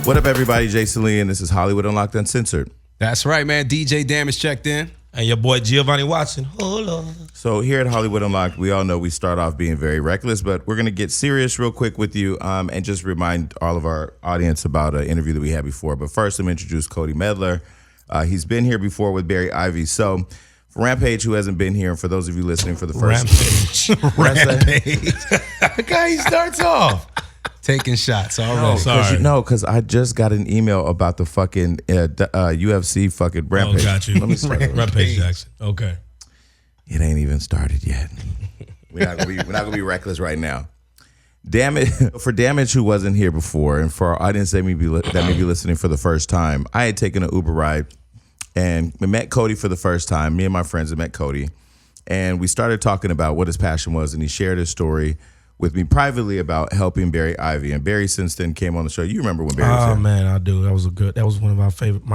What up, everybody? Jason Lee, and this is Hollywood Unlocked Uncensored. That's right, man. DJ Damage checked in. And your boy Giovanni Watson. Hold on. So here at Hollywood Unlocked, we all know we start off being very reckless, but we're going to get serious real quick with you and just remind all of our audience about an interview that we had before. But first, let me introduce Cody Medler. He's been here before with Barry Ivey. So for Rampage, who hasn't been here, and for those of you listening for the first Rampage. Look how he starts off. Taking shots already. Because I just got an email about the fucking UFC fucking Rampage. Oh, got you. Let me start. Rampage Jackson. Okay. It ain't even started yet. We're not gonna be reckless right now. For Damage, who wasn't here before, and for our audience that may be listening for the first time, I had taken an Uber ride and we met Cody for the first time. Me and my friends had met Cody, and we started talking about what his passion was, and he shared his story with me privately about helping Barry Ivey. And Barry since then came on the show. You remember when Barry was here? Oh man, I do. That was one of my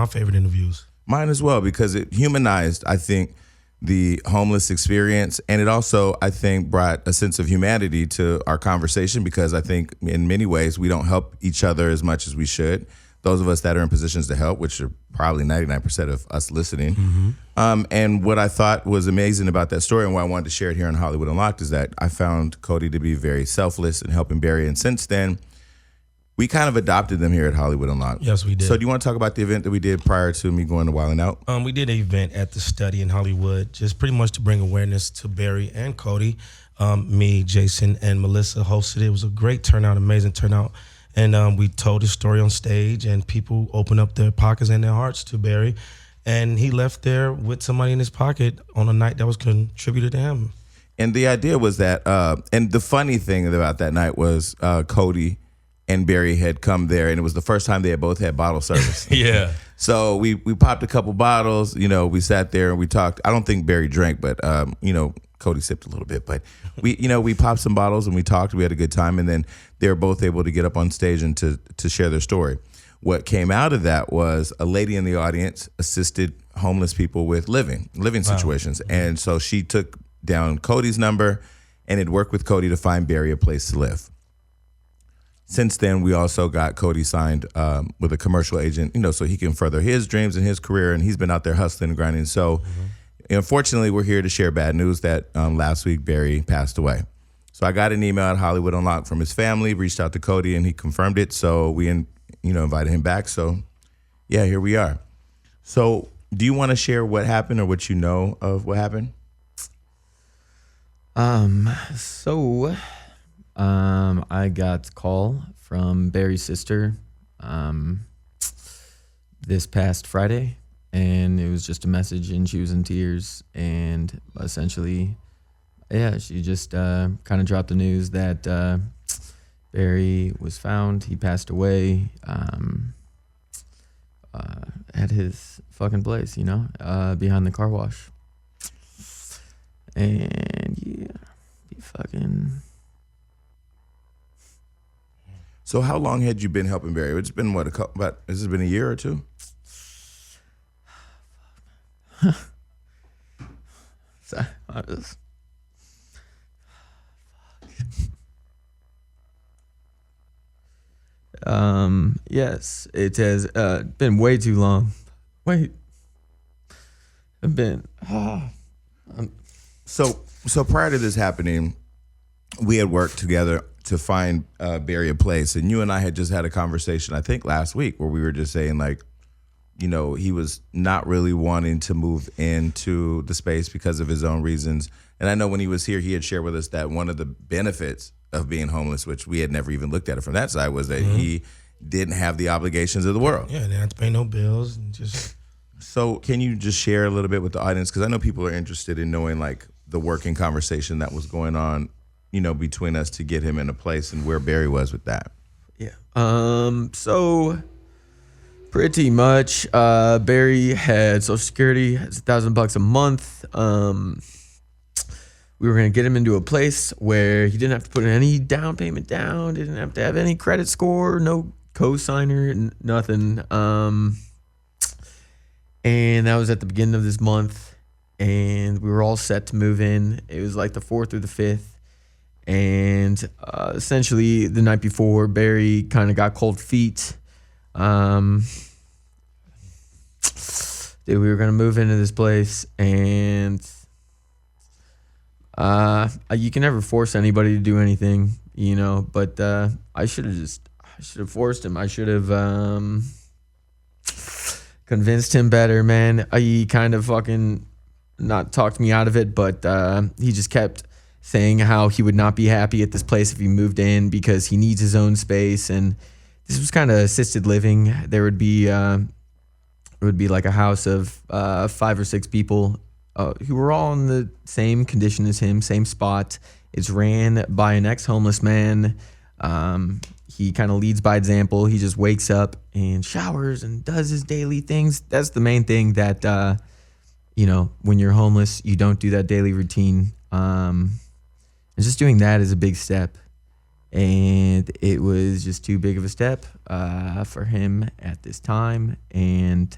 favorite interviews. Mine as well, because it humanized, I think, the homeless experience, and it also, I think, brought a sense of humanity to our conversation, because I think in many ways we don't help each other as much as we should. Those of us that are in positions to help, which are probably 99% of us listening. Mm-hmm. And what I thought was amazing about that story, and why I wanted to share it here on Hollywood Unlocked, is that I found Cody to be very selfless in helping Barry. And since then, we kind of adopted them here at Hollywood Unlocked. Yes, we did. So do you want to talk about the event that we did prior to me going to Wildin' Out? We did an event at the Study in Hollywood, just pretty much to bring awareness to Barry and Cody. Me, Jason, and Melissa hosted it. It was a great turnout, amazing turnout. And we told his story on stage, and people opened up their pockets and their hearts to Barry. And he left there with some money in his pocket on a night that was contributed to him. And the idea was that, and the funny thing about that night was Cody and Barry had come there, and it was the first time they had both had bottle service. Yeah. So we popped a couple bottles, we sat there and we talked. I don't think Barry drank, but, Cody sipped a little bit, but we popped some bottles and we talked. We had a good time, and then they were both able to get up on stage and to share their story. What came out of that was a lady in the audience assisted homeless people with living situations, and so she took down Cody's number and had worked with Cody to find Barry a place to live. Since then, we also got Cody signed with a commercial agent, so he can further his dreams and his career, and he's been out there hustling and grinding. So. Unfortunately, we're here to share bad news that last week Barry passed away. So I got an email at Hollywood Unlocked from his family, reached out to Cody, and he confirmed it. So we invited him back. So yeah, here we are. So do you want to share what happened or what you know of what happened? I got a call from Barry's sister this past Friday. And it was just a message, and she was in tears. And essentially, she just kind of dropped the news that Barry was found. He passed away at his fucking place, behind the car wash. And he fucking. So how long had you been helping Barry? It's been has it been a year or two? Yes, it has been way too long. So prior to this happening, we had worked together to find Barry a place, and you and I had just had a conversation, I think last week, where we were just saying he was not really wanting to move into the space because of his own reasons. And I know when he was here, he had shared with us that one of the benefits of being homeless, which we had never even looked at it from that side, was that he didn't have the obligations of the world. Yeah, they had to pay no bills. So can you just share a little bit with the audience? Because I know people are interested in knowing the working conversation that was going on, between us to get him in a place, and where Barry was with that. Yeah. So pretty much, Barry had Social Security, it's $1,000 a month. We were gonna get him into a place where he didn't have to put any down payment down, didn't have to have any credit score, no co-signer, nothing. And that was at the beginning of this month, and we were all set to move in. It was like the 4th or the 5th. And essentially the night before, Barry kind of got cold feet. Dude, we were gonna move into this place, and you can never force anybody to do anything, you know. But I should have forced him. I should have convinced him better, man. He kind of fucking not talked me out of it, but he just kept saying how he would not be happy at this place if he moved in because he needs his own space. And this was kind of assisted living. There would be like a house of 5 or 6 people who were all in the same condition as him, same spot. It's ran by an ex-homeless man. He kind of leads by example. He just wakes up and showers and does his daily things. That's the main thing that, you know, when you're homeless, you don't do that daily routine. And just doing that is a big step. And it was just too big of a step for him at this time. And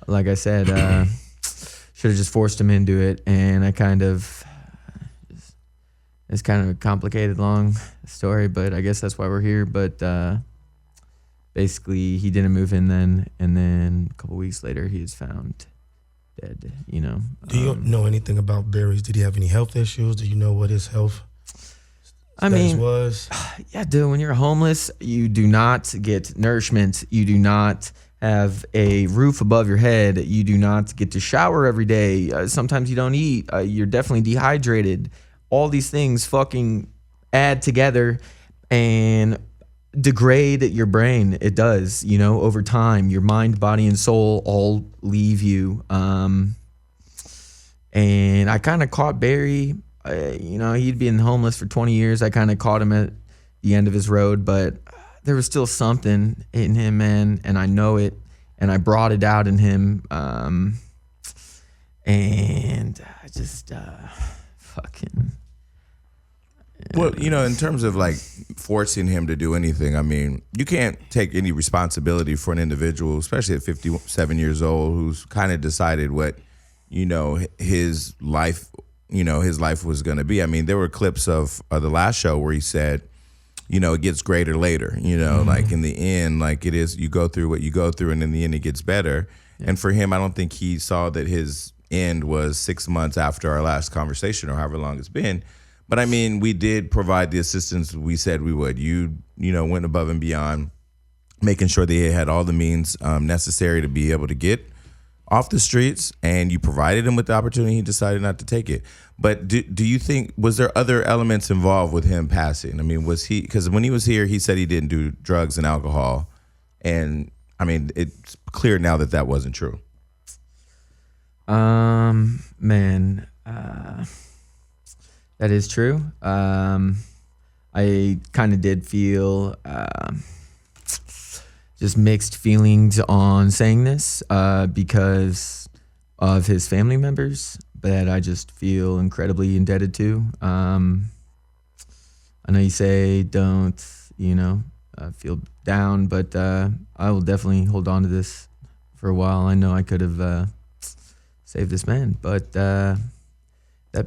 like I said, should have just forced him into it. And I kind of, it's kind of a complicated, long story, but I guess that's why we're here. But basically, he didn't move in then. And then a couple weeks later, he is found dead, you know. Do you know anything about Barry's? Did he have any health issues? Do you know what his health status was? Yeah, dude, when you're homeless, you do not get nourishment. You do not have a roof above your head. You do not get to shower every day. Sometimes you don't eat. You're definitely dehydrated. All these things fucking add together and degrade your brain. It does, you know, over time. Your mind, body, and soul all leave you. And I kind of caught Barry. You know, he'd been homeless for 20 years. I kind of caught him at the end of his road, but there was still something in him, man, and I know it, and I brought it out in him. And I just fucking... Well, you know, in terms of like forcing him to do anything, I mean, you can't take any responsibility for an individual, especially at 57 years old, who's kind of decided what, you know, his life was going to be. I mean, there were clips of the last show where he said, you know, it gets greater later, you know, like in the end, like it is, you go through what you go through and in the end it gets better. Yeah. And for him, I don't think he saw that his end was 6 months after our last conversation or however long it's been. But I mean, we did provide the assistance we said we would. You know, went above and beyond, making sure they had all the means necessary to be able to get off the streets, and you provided him with the opportunity. He decided not to take it. But do you think, was there other elements involved with him passing? I mean, was he, because when he was here, he said he didn't do drugs and alcohol. And I mean, it's clear now that that wasn't true. Man, that is true. I kind of did feel just mixed feelings on saying this because of his family members that I just feel incredibly indebted to. I know you say don't, you know, feel down, but I will definitely hold on to this for a while. I know I could have saved this man, but that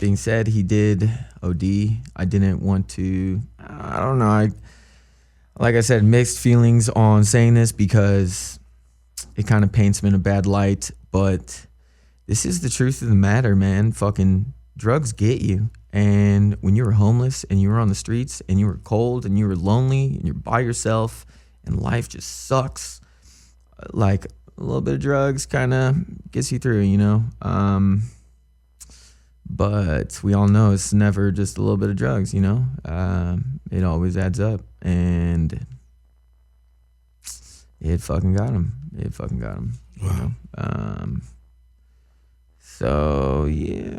being said, he did OD. I didn't want to, I don't know. Like I said, mixed feelings on saying this because it kind of paints him in a bad light. But this is the truth of the matter, man. Fucking drugs get you. And when you were homeless and you were on the streets and you were cold and you were lonely and you're by yourself and life just sucks, like a little bit of drugs kind of gets you through, you know? But we all know it's never just a little bit of drugs, you know? It always adds up. And it fucking got him. Wow. You know? So, yeah.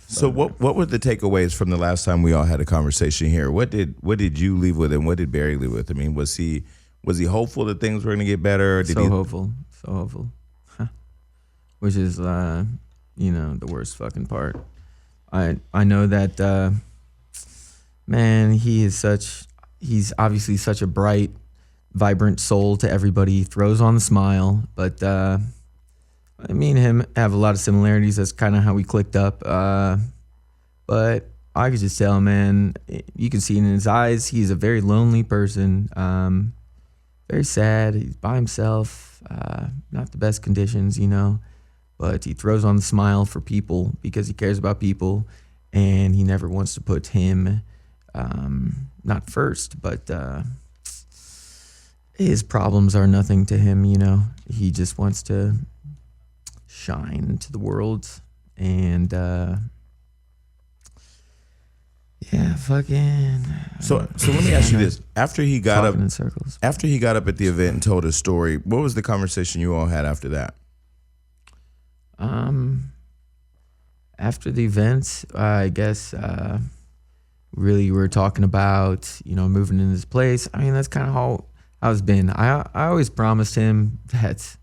So what were the takeaways from the last time we all had a conversation here? What did you leave with and what did Barry leave with? I mean, was he hopeful that things were going to get better? Or hopeful. Huh. Which is, you know, the worst fucking part. I know that, man, he's obviously such a bright, vibrant soul to everybody. He throws on the smile, but me and him have a lot of similarities. That's kind of how we clicked up. But I could just tell, man, you can see it in his eyes. He's a very lonely person. very sad. He's by himself, not the best conditions, but he throws on the smile for people because he cares about people, and he never wants to put him not first, but his problems are nothing to him. He just wants to shine to the world, and fucking. So let me ask you this: after he got up in circles. After he got up at the event and told his story, what was the conversation you all had after that? After the event, I guess really we were talking about moving into this place. I mean, that's kind of how it's been. I always promised him that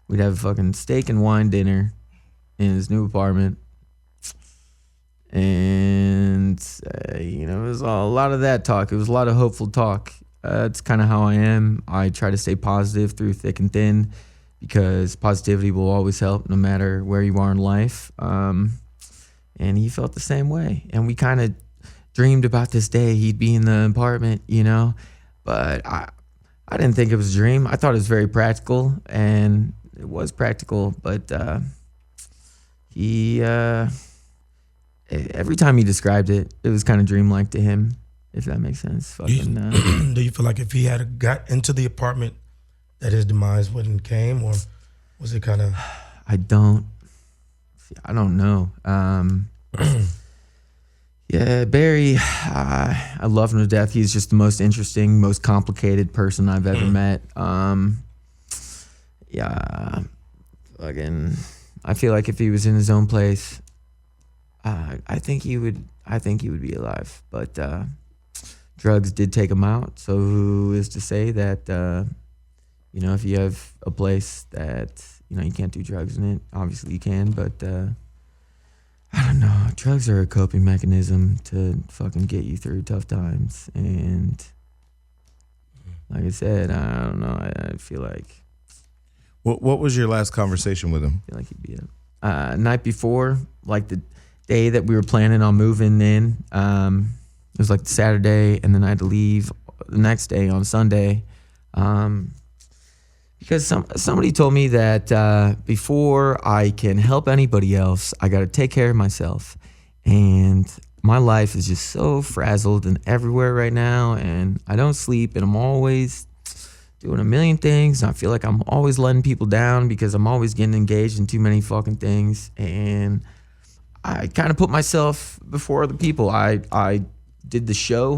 we'd have a fucking steak and wine dinner in his new apartment. And, it was a lot of that talk. It was a lot of hopeful talk. It's kind of how I am. I try to stay positive through thick and thin because positivity will always help no matter where you are in life. And he felt the same way. And we kind of dreamed about this day he'd be in the apartment, But I didn't think it was a dream. I thought it was very practical, and it was practical. But he... every time he described it, it was kind of dreamlike to him, if that makes sense. Fucking, do you feel like if he had got into the apartment that his demise wouldn't came, or was it kind of... I don't know. Yeah, Barry, I love him to death. He's just the most interesting, most complicated person I've ever met. I feel like if he was in his own place, I think he would be alive, but drugs did take him out. So who is to say that if you have a place that you can't do drugs in it? Obviously you can, but I don't know. Drugs are a coping mechanism to fucking get you through tough times, and like I said, I don't know. I feel like. What was your last conversation with him? I feel like he'd be night before, like the day that we were planning on moving in. It was like the Saturday, and then I had to leave the next day on Sunday, because somebody told me that before I can help anybody else, I got to take care of myself. And my life is just so frazzled and everywhere right now, and I don't sleep, and I'm always doing a million things, and I feel like I'm always letting people down because I'm always getting engaged in too many fucking things, and I kind of put myself before other people. I did the show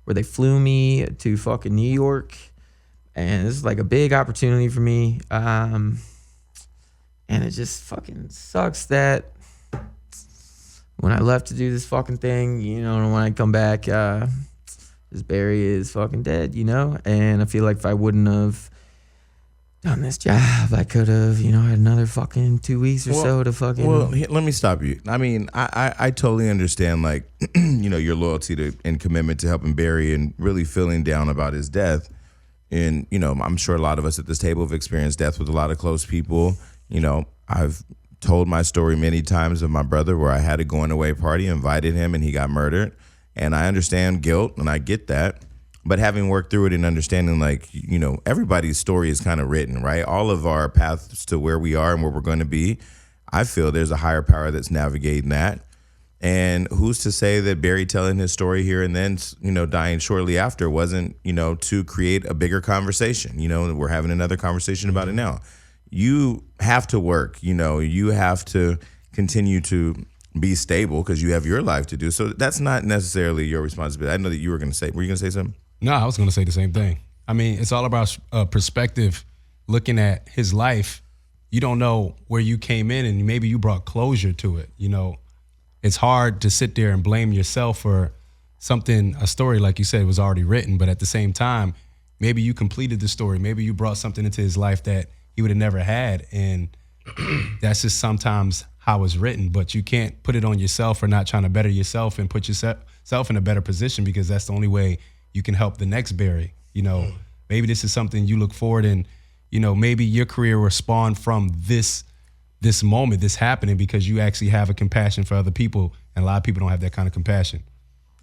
where they flew me to fucking New York, and this is like a big opportunity for me. And it just fucking sucks that when I left to do this fucking thing, and when I come back, this Barry is fucking dead, And I feel like if I wouldn't have done this job, I could have, had another fucking 2 weeks or so to fucking... Well, let me stop you. I mean, I totally understand, like, your loyalty to and commitment to helping Barry and really feeling down about his death. And, I'm sure a lot of us at this table have experienced death with a lot of close people. I've told my story many times of my brother where I had a going-away party, invited him, and he got murdered. And I understand guilt, and I get that. But having worked through it and understanding, like, everybody's story is kind of written, right? All of our paths to where we are and where we're going to be, I feel there's a higher power that's navigating that. And who's to say that Barry telling his story here and then, dying shortly after wasn't, to create a bigger conversation? We're having another conversation about it now. You have to work, you have to continue to be stable because you have your life to do. So that's not necessarily your responsibility. I know that you were going to say something? No, I was going to say the same thing. I mean, it's all about perspective. Looking at his life, you don't know where you came in, and maybe you brought closure to it. It's hard to sit there and blame yourself for a story, like you said, was already written. But at the same time, maybe you completed the story. Maybe you brought something into his life that he would have never had. And that's just sometimes how it's written. But you can't put it on yourself for not trying to better yourself and put yourself in a better position, because that's the only way you can help the next Barry. Maybe this is something you look forward, and maybe your career will spawn from this moment, this happening, because you actually have a compassion for other people, and a lot of people don't have that kind of compassion.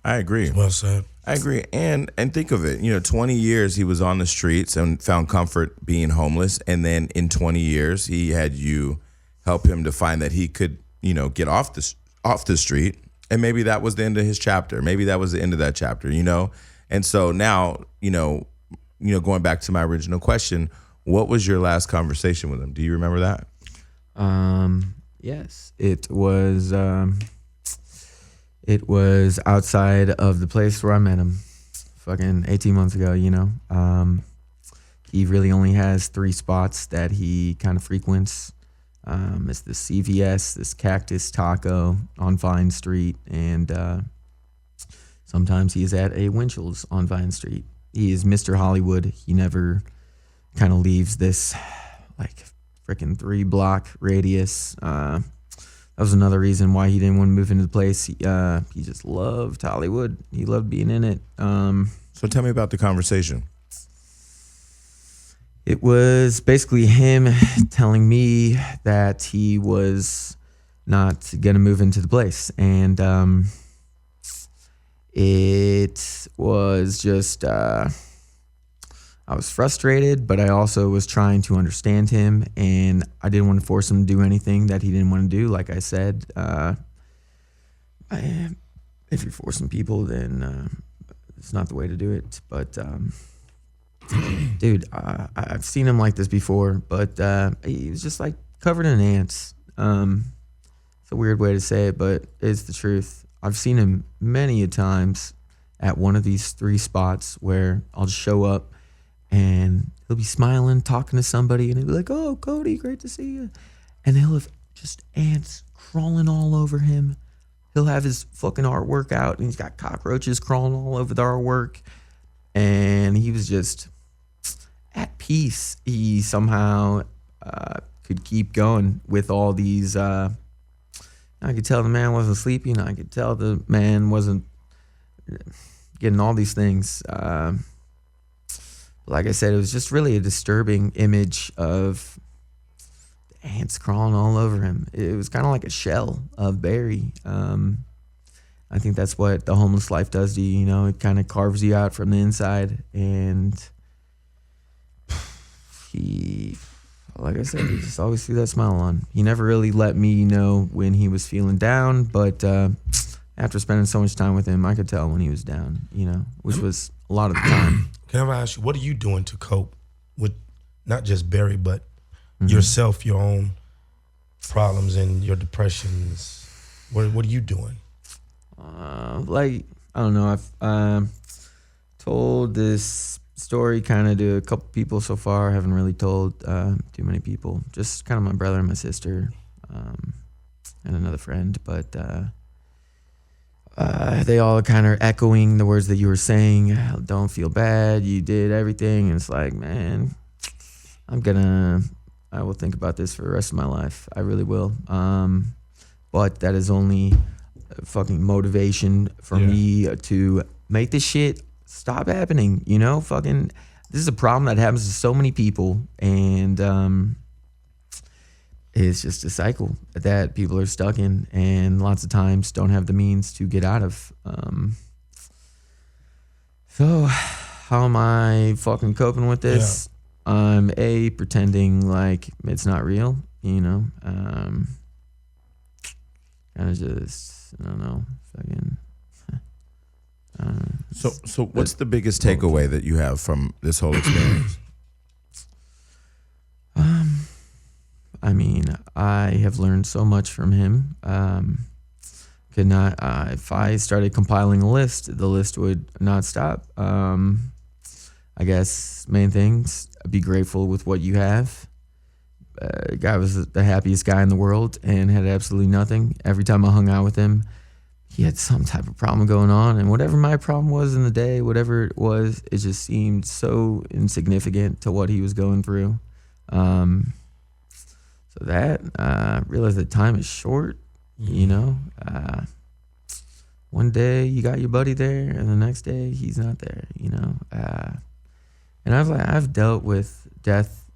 I agree. Well said. I agree. And think of it, 20 years he was on the streets and found comfort being homeless. And then in 20 years, he had you help him to find that he could, get off the street. And maybe that was the end of his chapter. Maybe that was the end of that chapter, And so now, going back to my original question, what was your last conversation with him? Do you remember that? Yes, it was outside of the place where I met him fucking 18 months ago, He really only has 3 spots that he kind of frequents. It's the CVS, this Cactus Taco on Vine Street, and sometimes he is at a Winchell's on Vine Street. He is Mr. Hollywood. He never kind of leaves this like freaking 3-block radius. That was another reason why he didn't want to move into the place. He just loved Hollywood. He loved being in it. So tell me about the conversation. It was basically him telling me that he was not going to move into the place. And it was just, I was frustrated, but I also was trying to understand him. And I didn't want to force him to do anything that he didn't want to do. Like I said, if you're forcing people, then it's not the way to do it. But dude, I've seen him like this before, but he was just like covered in ants. It's a weird way to say it, but it's the truth. I've seen him many a times at one of these 3 spots where I'll just show up and he'll be smiling, talking to somebody, and he'll be like, "Oh, Cody, great to see you." And he'll have just ants crawling all over him. He'll have his fucking artwork out and he's got cockroaches crawling all over the artwork. And he was just at peace. He somehow could keep going with all these. I could tell the man wasn't sleeping. I could tell the man wasn't getting all these things. Like I said, it was just really a disturbing image of ants crawling all over him. It was kind of like a shell of Barry. I think that's what the homeless life does to you. It kind of carves you out from the inside. And he, like I said, he just always threw that smile on. He never really let me know when he was feeling down, but after spending so much time with him, I could tell when he was down, which was a lot of the time. Can I ask you, what are you doing to cope with not just Barry, but yourself, your own problems and your depressions? What are you doing? I don't know. I've told this story kind of to a couple people so far. I haven't really told too many people. Just kind of my brother and my sister, and another friend. But they all kind of echoing the words that you were saying. Don't feel bad. You did everything. And it's like, man, I will think about this for the rest of my life. I really will. But that is only fucking motivation for me to make this shit stop happening. Fucking, this is a problem that happens to so many people, and it's just a cycle that people are stuck in, and lots of times don't have the means to get out of. So how am I fucking coping with this? I'm pretending like it's not real, kind of just, I don't know, fucking. So what's the biggest takeaway that you have from this whole experience? I mean, I have learned so much from him. Could not, if I started compiling a list, the list would not stop. I guess main things, be grateful with what you have. Guy was the happiest guy in the world and had absolutely nothing. Every time I hung out with him, he had some type of problem going on, and whatever my problem was in the day, whatever it was, it just seemed so insignificant to what he was going through. So that, realized that time is short, one day you got your buddy there and the next day he's not there, and I've dealt with death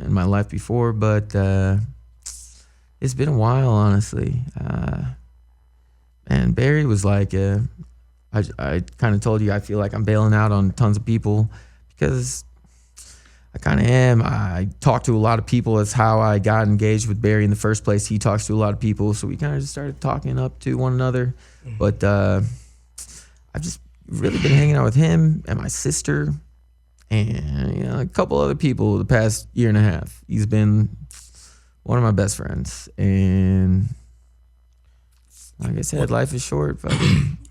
in my life before, but it's been a while, honestly. And Barry was like I kind of told you I feel like I'm bailing out on tons of people because I kind of am. I talk to a lot of people. That's how I got engaged with Barry in the first place. He talks to a lot of people, so we kind of just started talking up to one another. But I've just really been hanging out with him and my sister and a couple other people the past year and a half. He's been one of my best friends, and like I said, life is short.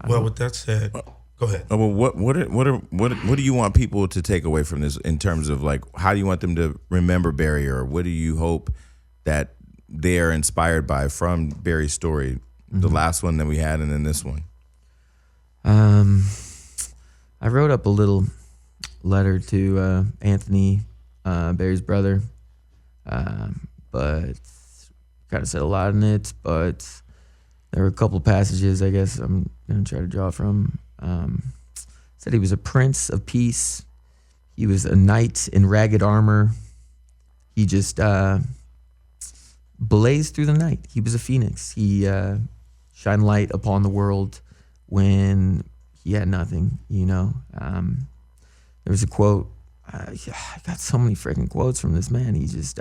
Well, with that said, go ahead. Well, what do you want people to take away from this in terms of like how do you want them to remember Barry, or what do you hope that they are inspired by from Barry's story, the last one that we had, and then this one? I wrote up a little letter to Anthony, Barry's brother, but kind of said a lot in it. But there were a couple passages I guess I'm gonna try to draw from. Said he was a prince of peace. He was a knight in ragged armor. He just blazed through the night. He was a phoenix. He shined light upon the world when he had nothing, There was a quote. I got so many freaking quotes from this man. He just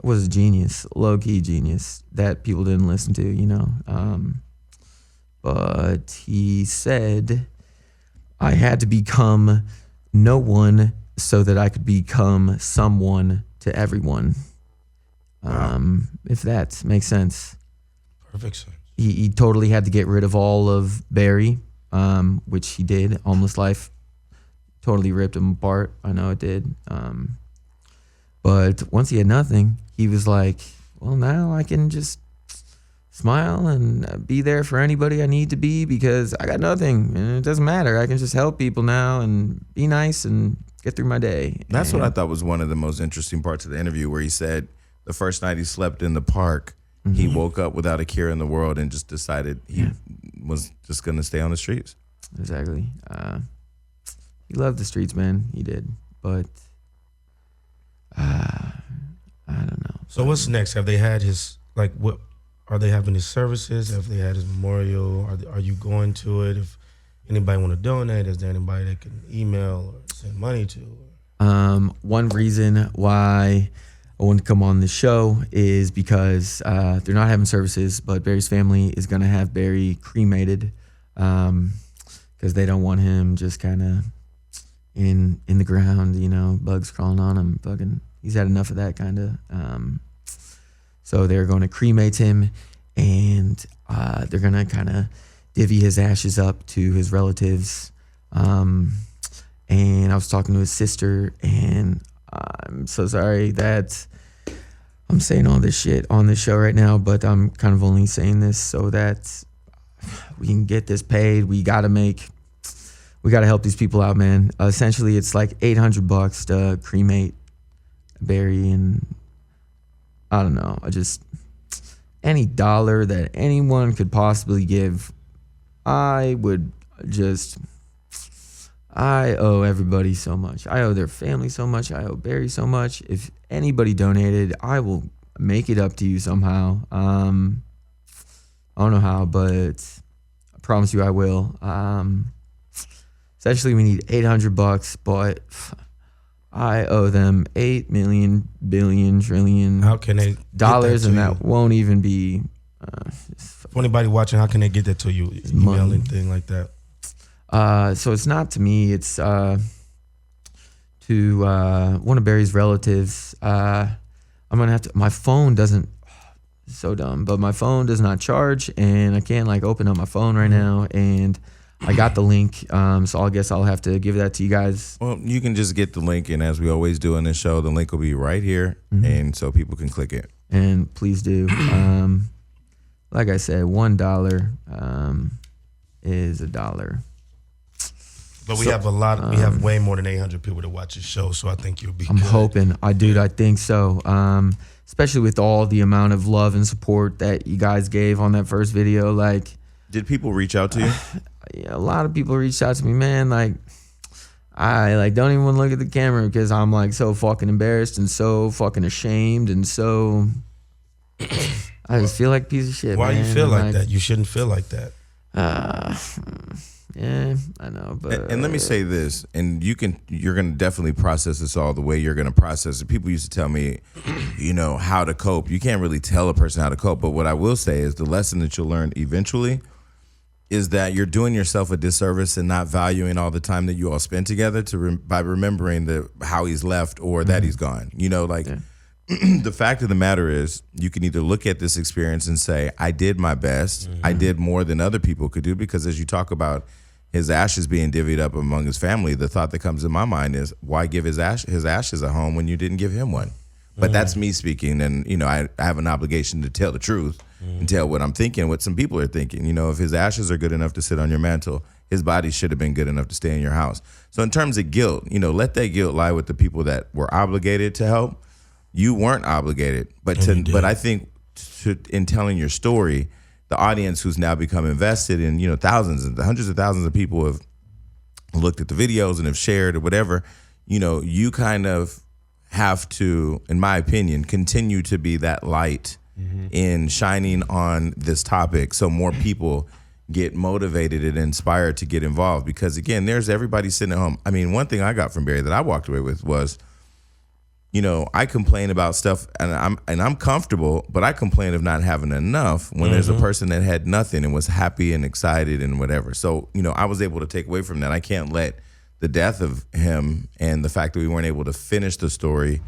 was a genius, low-key genius that people didn't listen to, But he said, I had to become no one so that I could become someone to everyone. If that makes sense. Perfect sense. He totally had to get rid of all of Barry, which he did. Homeless life totally ripped him apart. I know it did. But once he had nothing, he was like, well, now I can just smile and be there for anybody I need to be because I got nothing. And it doesn't matter. I can just help people now and be nice and get through my day. That's what I thought was one of the most interesting parts of the interview, where he said the first night he slept in the park, he woke up without a care in the world and just decided he was just going to stay on the streets. Exactly. He loved the streets, man. He did. But I don't know. So what's next? Have they had his, what are they having his services? Have they had his memorial? Are you going to it? If anybody want to donate, is there anybody that can email or send money to? One reason why I wanted to come on the show is because they're not having services, but Barry's family is going to have Barry cremated because they don't want him just kind of in the ground, bugs crawling on him. Fucking, he's had enough of that kind of. So they're going to cremate him, and they're going to kind of divvy his ashes up to his relatives. And I was talking to his sister, and I'm so sorry that I'm saying all this shit on this show right now, but I'm kind of only saying this so that we can get this paid. We got to help these people out, man. Essentially, it's like $800 to cremate Barry, and I don't know. Any dollar that anyone could possibly give, I owe everybody so much. I owe their family so much. I owe Barry so much. If anybody donated, I will make it up to you somehow. I don't know how, but I promise you I will. Essentially, we need $800, but I owe them 8 million billion trillion How can they dollars, and you? that won't even be. For anybody watching, how can they get that to you? Email, anything like that? So it's not to me. It's to one of Barry's relatives. I'm gonna have to. My phone doesn't. So dumb, but my phone does not charge, and I can't open up my phone right now. And I got the link, so I guess I'll have to give that to you guys. Well, you can just get the link, and as we always do in this show, the link will be right here, and so people can click it. And please do. Like I said, $1 is $1. But we have we have way more than 800 people to watch this show, so I think you'll be I'm good. hoping. I think so. Especially with all the amount of love and support that you guys gave on that first video. Did people reach out to you? Yeah, a lot of people reached out to me, man. I don't even want to look at the camera because I'm so fucking embarrassed and so fucking ashamed and so I just feel like a piece of shit. Why man. you feel like that? You shouldn't feel like that. Yeah, I know, but And let me say this, and you're going to definitely process this all the way you're going to process it. People used to tell me, how to cope. You can't really tell a person how to cope, but what I will say is the lesson that you'll learn eventually is that you're doing yourself a disservice and not valuing all the time that you all spend together by remembering how he's left or that he's gone. The fact of the matter is you can either look at this experience and say, I did my best. I did more than other people could do, because as you talk about his ashes being divvied up among his family, the thought that comes in my mind is, why give his ashes a home when you didn't give him one? But that's me speaking, and I have an obligation to tell the truth and tell what I'm thinking, what some people are thinking. If his ashes are good enough to sit on your mantle, his body should have been good enough to stay in your house. So in terms of guilt, let that guilt lie with the people that were obligated to help. You weren't obligated, but I think in telling your story, the audience who's now become invested in, thousands and hundreds of thousands of people have looked at the videos and have shared or whatever, you kind of have to, in my opinion, continue to be that light in shining on this topic so more people get motivated and inspired to get involved. Because again, there's everybody sitting at home. I mean, one thing I got from Barry that I walked away with was, I complain about stuff and I'm comfortable, but I complain of not having enough when there's a person that had nothing and was happy and excited and whatever. So, I was able to take away from that. I can't let the death of him and the fact that we weren't able to finish the story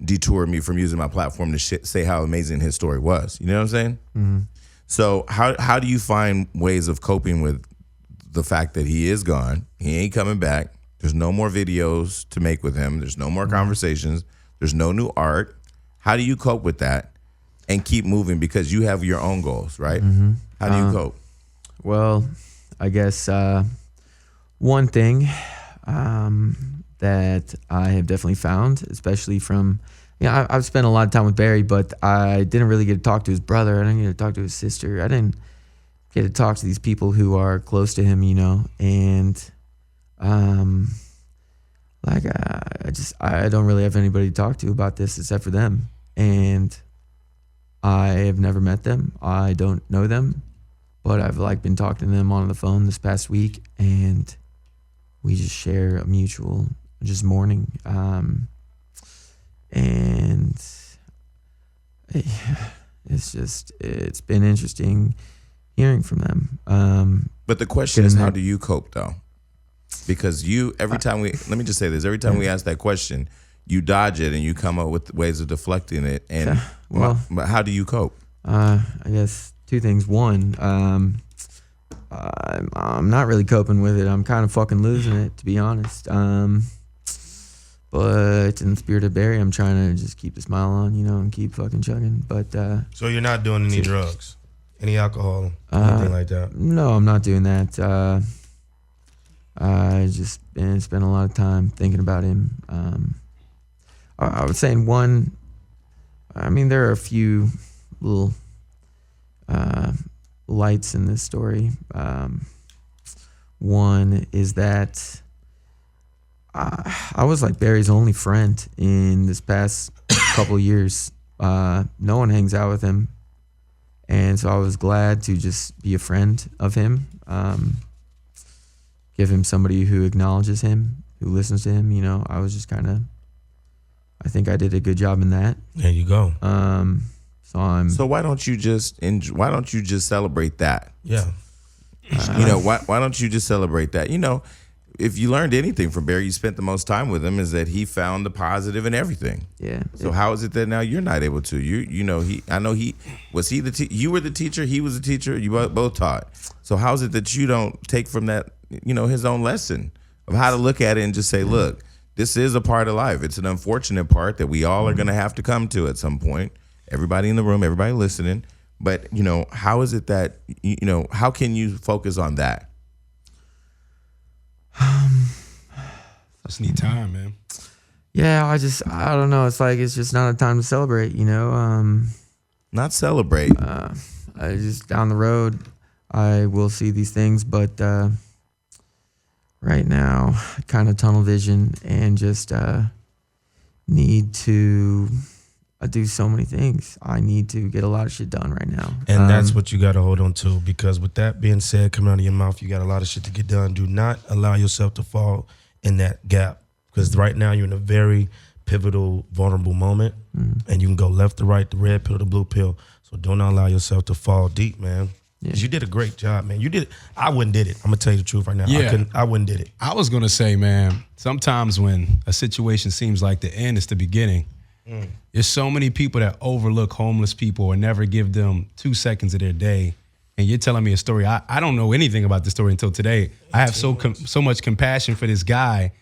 detour me from using my platform to say how amazing his story was. You know what I'm saying? Mm-hmm. So how do you find ways of coping with the fact that he is gone? He ain't coming back. There's no more videos to make with him. There's no more conversations. There's no new art. How do you cope with that and keep moving, because you have your own goals, right? Mm-hmm. How do you cope? Well, I guess one thing that I have definitely found, especially from, I've spent a lot of time with Barry, but I didn't really get to talk to his brother. I didn't get to talk to his sister. I didn't get to talk to these people who are close to him, and I don't really have anybody to talk to about this except for them. And I have never met them. I don't know them, but I've been talking to them on the phone this past week, and we just share a mutual just mourning. And it's been interesting hearing from them. But the question is, how do you cope though? Because every time we ask that question, you dodge it and you come up with ways of deflecting it. And but how do you cope? I guess two things. One, I'm not really coping with it. I'm kind of fucking losing it, to be honest. But in the spirit of Barry, I'm trying to just keep the smile on, and keep fucking chugging. But so you're not doing any drugs, any alcohol, anything like that? No, I'm not doing that. I just spent a lot of time thinking about him. I would say there are a few little lights in this story. One is that I was Barry's only friend in this past couple years. No one hangs out with him, and so I was glad to just be a friend of him. Give him somebody who acknowledges him, who listens to him. I was just I think I did a good job in that. There you go. So why don't you just celebrate that? Yeah. Why don't you just celebrate that? If you learned anything from Barry, you spent the most time with him, is that he found the positive in everything. Yeah. So how is it that now you're not able to? You were the teacher, he was the teacher, you both taught. So how is it that you don't take from that, his own lesson of how to look at it and just say, look, this is a part of life. It's an unfortunate part that we all are going to have to come to at some point. Everybody in the room, everybody listening. But, how is it that, how can you focus on that? Just need time, man. Yeah, I don't know. It's just not a time to celebrate, Not celebrate. I just down the road, I will see these things, but right now, kind of tunnel vision and just need to I do so many things. I need to get a lot of shit done right now. And that's what you got to hold on to, because with that being said, coming out of your mouth, you got a lot of shit to get done. Do not allow yourself to fall in that gap, because right now you're in a very pivotal, vulnerable moment, and you can go left to right, the red pill, the blue pill. So do not allow yourself to fall deep, man. Yeah. You did a great job, man. You did it. I wouldn't did it. I'm gonna tell you the truth right now. Yeah. I wouldn't did it. I was gonna say, man, sometimes when a situation seems like the end, it's the beginning. There's so many people that overlook homeless people or never give them 2 seconds of their day. And you're telling me a story. I don't know anything about this story until today. I have so much compassion for this guy.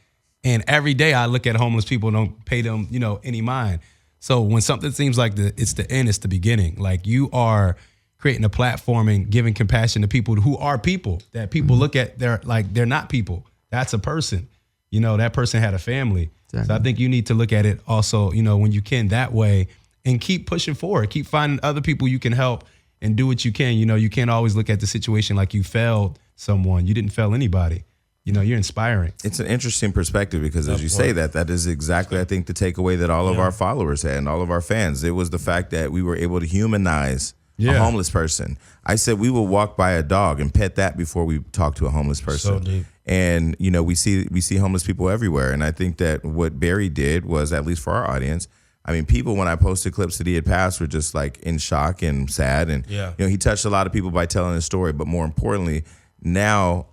And every day I look at homeless people and don't pay them, any mind. So when something seems like it's the end, it's the beginning. Like, you are creating a platform and giving compassion to people who are people, that people look at, they're not people. That's a person. That person had a family. Exactly. So I think you need to look at it also, when you can, that way, and keep pushing forward. Keep finding other people you can help and do what you can. You can't always look at the situation like you failed someone. You didn't fail anybody. You're inspiring. It's an interesting perspective, because as you say that is exactly, I think, the takeaway that all of our followers had and all of our fans. It was the fact that we were able to humanize a homeless person. I said we will walk by a dog and pet that before we talk to a homeless person. So deep. And we see homeless people everywhere. And I think that what Barry did was, at least for our audience, I mean, people, when I posted clips that he had passed, were just like in shock and sad. And he touched a lot of people by telling his story. But more importantly, now,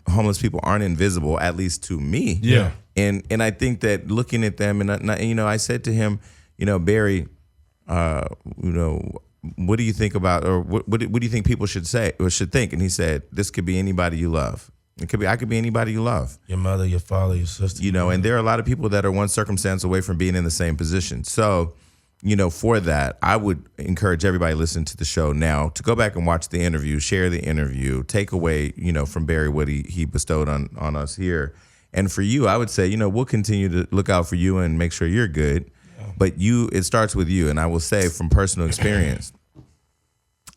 homeless people aren't invisible, at least to me. Yeah. And I think that looking at them, and I said to him, Barry, what do you think about, or what do you think people should say or should think? And he said, this could be anybody you love. I could be anybody you love. Your mother, your father, your sister. And there are a lot of people that are one circumstance away from being in the same position. So, for that, I would encourage everybody listening to the show now to go back and watch the interview, share the interview, take away, from Barry what he bestowed on us here. And for you, I would say, we'll continue to look out for you and make sure you're good. But it starts with you. And I will say, from personal experience,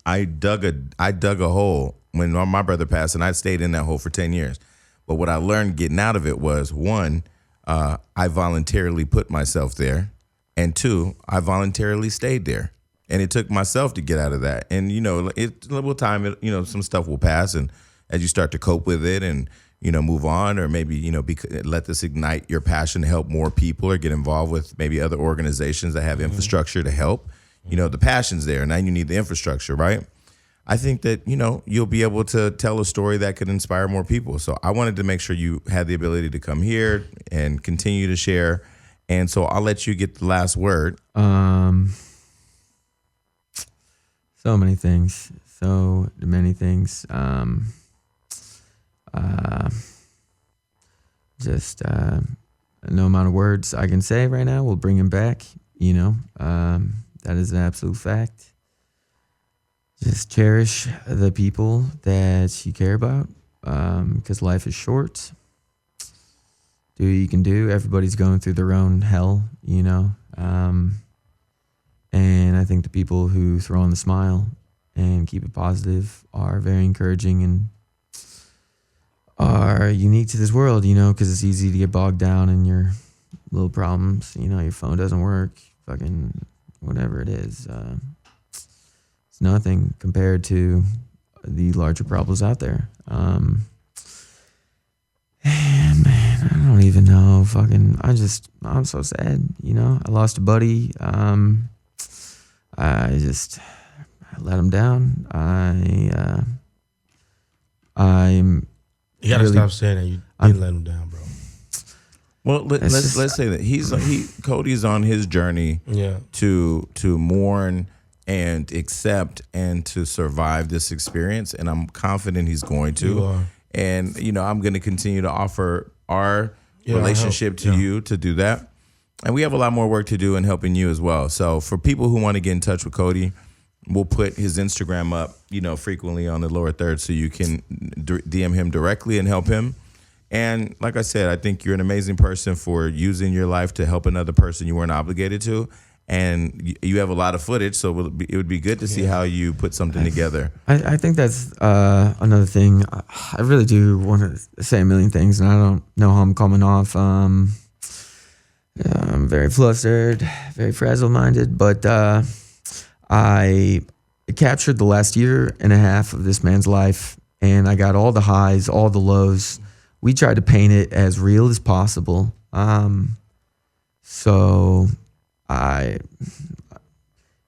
I dug a hole when my brother passed, and I stayed in that hole for 10 years. But what I learned getting out of it was, one, I voluntarily put myself there. And two, I voluntarily stayed there. And it took myself to get out of that. And, it will time, some stuff will pass. And as you start to cope with it and, move on, or maybe, let this ignite your passion to help more people, or get involved with maybe other organizations that have infrastructure to help. The passion's there. Now you need the infrastructure, right? I think that, you'll be able to tell a story that could inspire more people. So I wanted to make sure you had the ability to come here and continue to share. And so I'll let you get the last word. So many things. So many things. No amount of words I can say right now will bring him back. That is an absolute fact. Just cherish the people that you care about, because life is short. Do what you can do. Everybody's going through their own hell, and I think the people who throw on the smile and keep it positive are very encouraging and are unique to this world, because it's easy to get bogged down in your little problems. Your phone doesn't work, fucking whatever it is. It's nothing compared to the larger problems out there. And man, I don't even know. I'm so sad. I lost a buddy. I let him down. You gotta stop saying that. You didn't let him down, bro. Well, let's say that Cody's on his journey to mourn and accept and to survive this experience, and I'm confident he's going to. You are. And I'm going to continue to offer our relationship to you to do that. And we have a lot more work to do in helping you as well. So for people who want to get in touch with Cody, we'll put his Instagram up, frequently on the lower third, so you can DM him directly and help him. And like I said, I think you're an amazing person for using your life to help another person you weren't obligated to. And you have a lot of footage, so it would be good to see how you put something together. I think that's another thing. I really do want to say a million things, and I don't know how I'm coming off. I'm very flustered, very frazzle-minded, but I captured the last year and a half of this man's life, and I got all the highs, all the lows. We tried to paint it as real as possible. So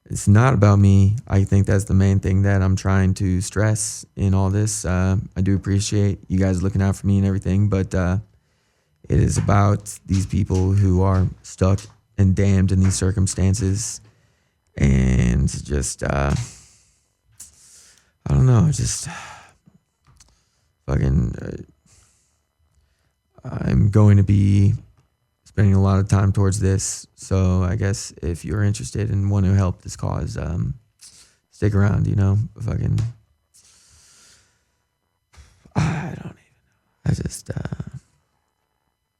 it's not about me. I think that's the main thing that I'm trying to stress in all this. I do appreciate you guys looking out for me and everything, but it is about these people who are stuck and damned in these circumstances. And just, I don't know, just fucking, I'm going to be spending a lot of time towards this. So I guess if you're interested and want to help this cause, stick around, you know, fucking, I don't even know. I just,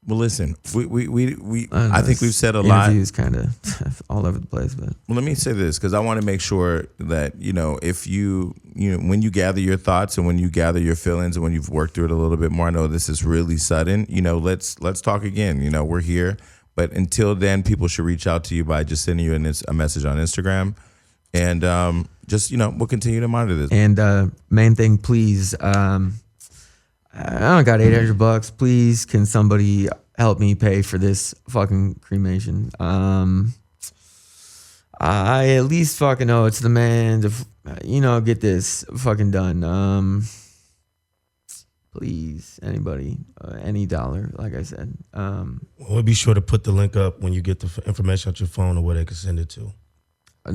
Well, listen, I think we've said a lot. Interviews kind of all over the place, but Well, let me say this because I want to make sure that, you know, if you when you gather your thoughts and when you gather your feelings and when you've worked through it a little bit more, I know this is really sudden, you know, let's talk again. You know, we're here. But until then, people should reach out to you by just sending you a message on Instagram. And just, you know, we'll continue to monitor this. And main thing, please, I don't got $800. Please, can somebody help me pay for this fucking cremation? I at least fucking owe it to the man to, you know, get this fucking done. Please, anybody, any dollar, like I said. We'll be sure to put the link up when you get the information out your phone or where they can send it to.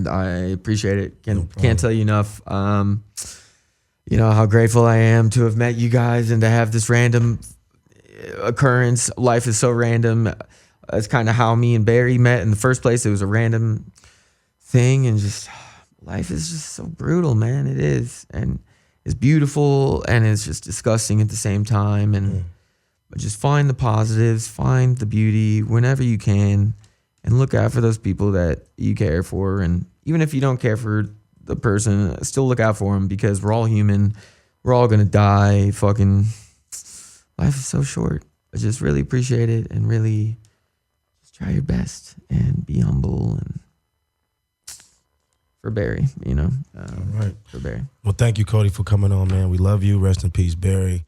I appreciate it. Can't tell you enough. You know how grateful I am to have met you guys and to have this random occurrence. Life is so random. That's kind of how me and Barry met in the first place. It was a random thing, and just life is just so brutal, man. It is, and it's beautiful, and it's just disgusting at the same time. And but just find the positives, find the beauty whenever you can, and look out for those people that you care for. And even if you don't care for the person, still look out for them, because we're all human. We're all gonna die. Fucking life is so short. I just really appreciate it, and really just try your best and be humble. And for Barry, you know, All right. for Barry. Well, thank you, Cody, for coming on, man. We love you. Rest in peace, Barry.